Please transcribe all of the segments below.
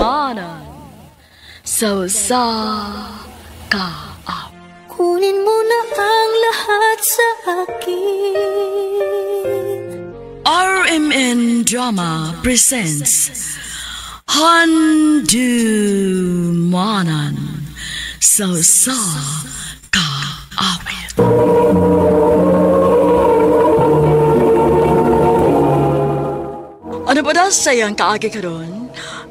manan sa kaap. Kunin mo na ang lahat sa akin. RMN Drama presents Handumanan sa kaawit. Ano ba na sayang kaagi ka doon?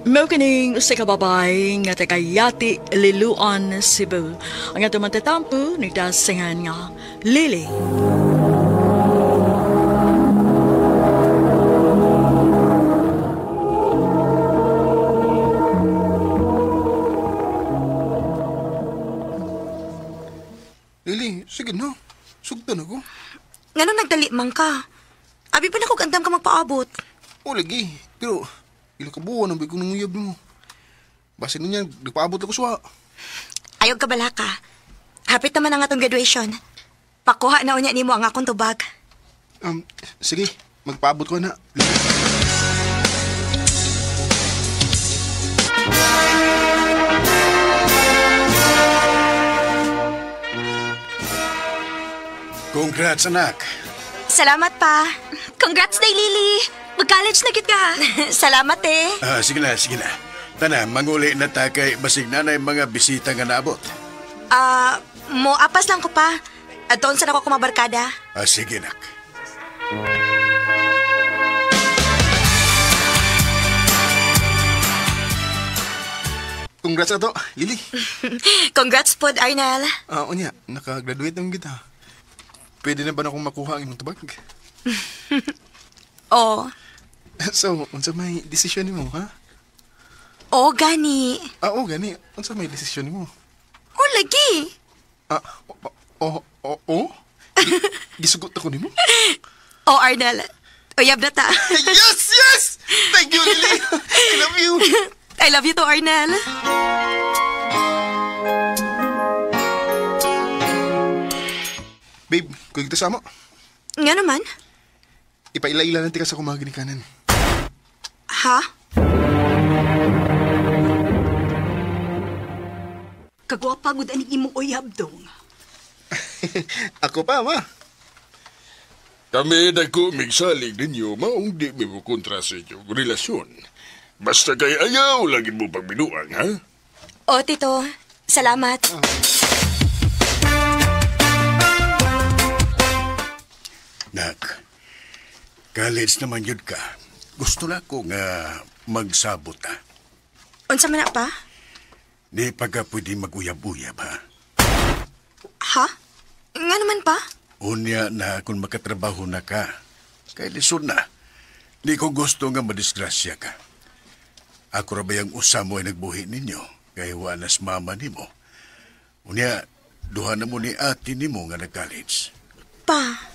May kining sa kababay nga tagayati Liluan, Cebu. Ang ato matatampo nagdasingan nga Lily. Lily, sige na. Sugtan ako. Nga nung nagdali man ka. Abi pa na kung andam ka magpaabot. O, lagi. Pero, ilang kabuhan ang bigong nanguyab mo. Basin nun yan, nagpaabot ako suha. Ayog ka bala ka. Hapit naman ang atong graduation. Pakuha na unya nimo ang akong tubag. Sige. Magpaabot ko na. Congrats, anak. Salamat pa. Congrats, Day Lily. Mag-college na gid ka. Salamat eh. Sige na, sige na. Tana, manguli na ta kay basig na na mga bisita nga naabot. Mo apas lang ko pa. At doon sa ako kumabarkada. Sige, nak. Congrats ato, Lily. Congrats pod, Arnel. Unya, nakagraduate naman kita. Pwede na ba na akong makuha ang imong tubag? Oo. So, unsa may desisyon mo, ha? Oo, gani. Oo, gani. Unsa may desisyon mo? Oo, lagi. Gisugot ako nimo? Oo, Arnel. Uyab na ta. Yes, yes! Thank you, Lily. I love you. I love you too, Arnel. Babe, kung kita sama, Nga naman. ipaila-ila natin ka sa kumagin ni kanan. Ha? Kagwapa gud ani imong uyab dong. Ako pa, ma. Kami dako migsalig ninyo, maong di mo kontra sa inyong relasyon. Basta kay ayaw, lagi mo pagbinuang, ha? Oo, Tito. Salamat. Nak, college naman yun ka. Gusto na ko nga magsabot ta. Unsa man na pa? Di pa ka pwede mag-uyab-uyab, ha? Ha? Nga naman pa? Unya na kung makatrabaho na ka. Kay lisod na. Di ko gusto nga madisgrasya ka. Ako ra ba yung usa mo ay nagbuhi ninyo? Kaya wanas mama ni mo. Unya, duha na mo ni ate ni mo nga nag-college. Pa.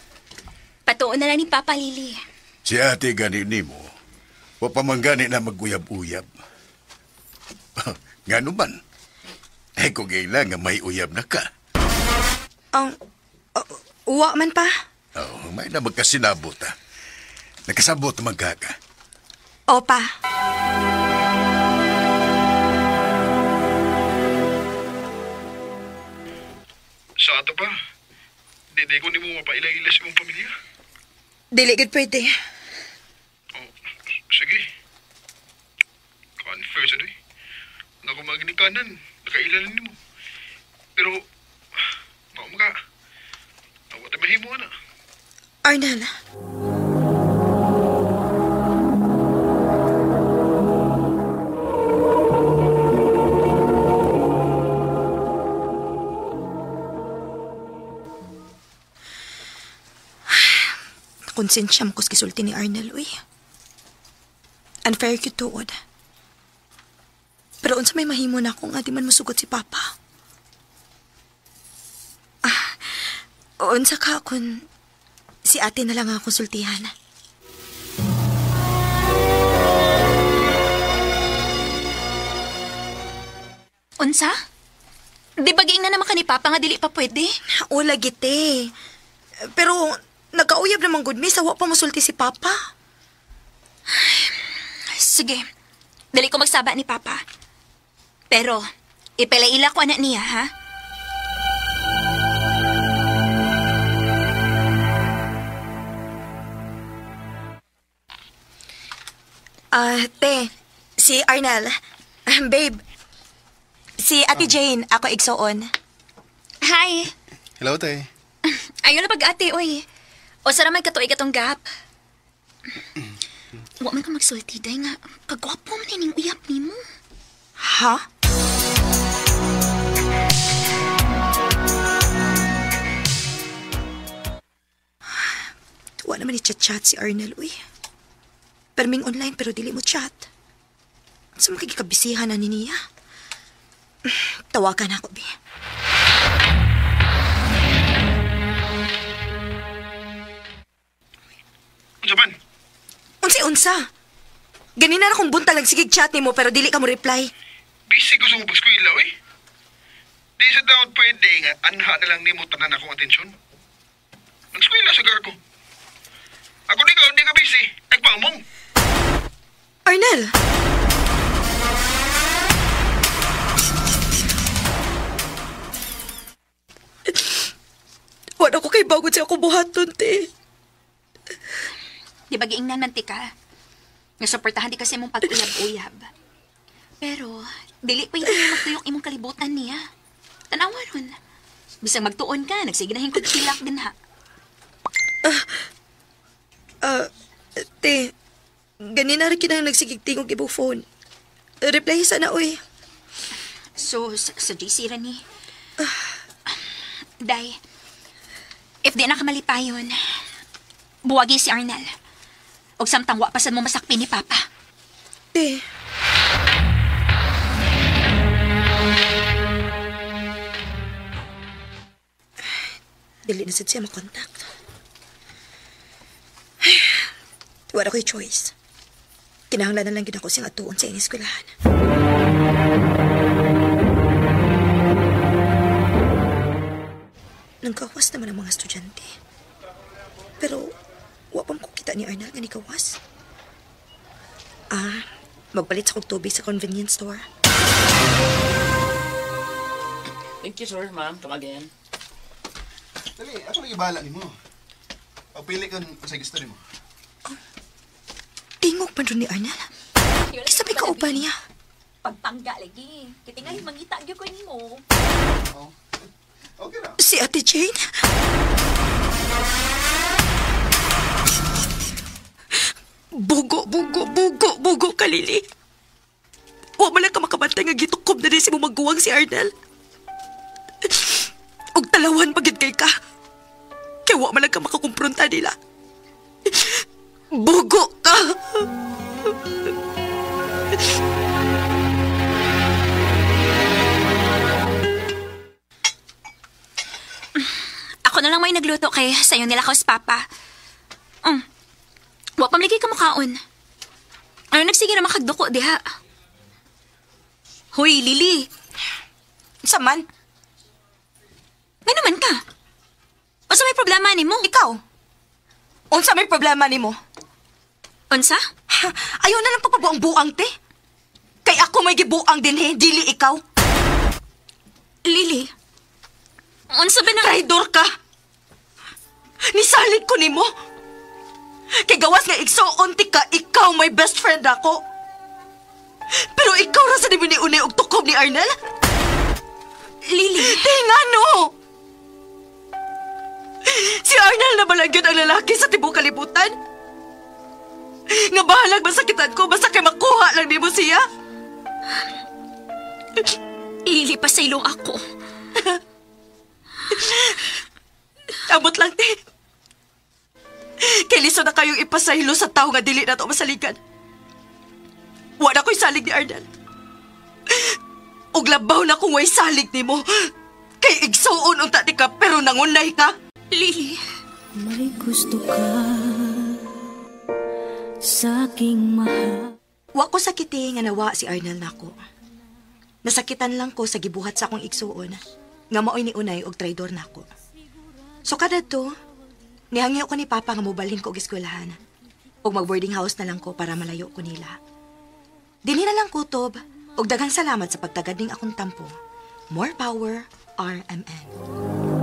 Patuon na lang ni Papa Lily. Si ate gani ni mo, wapamanggani na mag-uyab-uyab. Nga naman, ay kung nga may uyab na ka. Uwa man pa? May na magkasinabot ha. Nagkasabot na magkaka. O pa. Sa ato pa, di ko ni mo mapaila-ila sa mong pamilya. Dili gud pwede. Sige. Confess na Naku magnikanan, nakailan ni mo. Pero, maum ka. Nawat na mahimo na. Arnel. Konsensya mo kus kisulti ni Arnel, uy. Unfair yun tuod. Pero unsa may mahimo na kung di man musugot si Papa. Unsa ka kung si ate na lang ang konsultihan. Unsa? Di baging na naman ka ni Papa nga dili pa pwede? O, lagite. Pero nagkauyab naman gud mi sa wa pa musulti si Papa. Sige. Dali ko magsaba ni Papa. Pero, ipalaila ko anak niya, ha? Te, si Arnel. Babe, si Ate Jane, ako igsoon. Hi! Hello, te. Ayaw na pag-ate, oy. O saraman ka to, katong gap. Huwag man ka magsulti, day nga. Kagwapo man ining uyap ni mo. Ha? Tuwa naman i-chat-chat si Arnel, uy. Perming online pero dili mo chat. Sa makikabisihan na ni niya. Tawagan ako, Bi. Unsa man? Unsa? Ganina na akong buntag nagsigig chat ni mo pero dili ka mo reply. Busy ko sa paskwila, oy. Di sa daot pwede nga, anha na lang nimo tanan akong atensyon. Nagskwila sa garko. Ako di ka busy. Nagpaamong. Arnel! Wala ko kay bagod sa akong buhaton, te. Di ba giingnan man ti ka? Nasuportahan di kasi mong pag-uyab-uyab. Pero, dili pa hindi magtuyok imong kalibutan niya. Tanawa ron. Bisang magtuon ka, nagsiginahin ko tilak din ha. Te, ganina rin kinang nagsigigtingog ibong phone. Reply sana, uy. So, sa JC rin ni. Day, if di na ka malipayon, buwagi si Arnel. Og samtang wa pasan mo masakpin ni Papa. Te. Dili na sad siya makontak. Wala ko'y choice. Kinahanglan na lang gid ako siyang atuon sa ining eskwelahan. Nangkawas naman ang mga estudyante. Pero, wapam ko kita ni Arnel nga ni kawas. Magpalit sa kong tubig sa convenience store. Thank you, sir, ma'am. Come again. Dali, ako lagi bahala ni mo. Pagpili ko sa gusto ni mo. Tingog pa rin ni Arnel. Isabi ka upa niya. Pagtangga lagi. Kitingali mangita gyud ko nimo. Oh. Okay na. Si Ate Jane? Bugo, kalili. Wa man lang ka makabantay nga gitukob na rin si mo magguwang si Arnel. Og talawan pagid kay ka. Kaya wa man lang ka makakumpronta nila. Bugo ka! Ako na lang may nagluto kay sayo nila kaus Papa. Wa pamligi ka makaon. Ano nagsige na makagduko diha? Hoy, Lily. Saman? May naman ka. Unsa may problema nimo? Ikaw? Unsa may problema nimo? Unsa? Ayaw na lang papabuang-buang, te. Kay ako may gibuang din, he. Dili ikaw. Lily. Unsa ba na? Traidor ka. Nisalit ko nimo. Kay gawas nga igsuon ti ka, ikaw may best friend ako. Pero ikaw ra sa ni unay og tukob ni Arnel? Lily. Tingano! Si Arnel na balagyan ang lalaki sa tibok kalibutan? Nga bahalag masakitan ko, basta kay makuha lang di mo siya? Lily, pasaylong ako. Amot lang, te. Kay liso na kayong ipasaylo sa tao nga dili na to masaligan. Wala ko'y salig ni Arnel. Ug labaw na kung way salig ni mo. Kay igsuon unta ti ka pero nangunay ka. Lily. May gusto ka sa aking mahal. Wa ko sakiti nga nawa si Arnel nako. Nasakitan lang ko sa gibuhat sa akong igsuon nga maoy ni unay og traidor nako. So kada to, nihangyo ko ni Papa nga mobalhin ko og eskwelahan. Og mag-boarding house na lang ko para malayo ko nila. Dili na lang kutob. Ug daghang salamat sa pagtagad ning akong tampo. More power, RMN.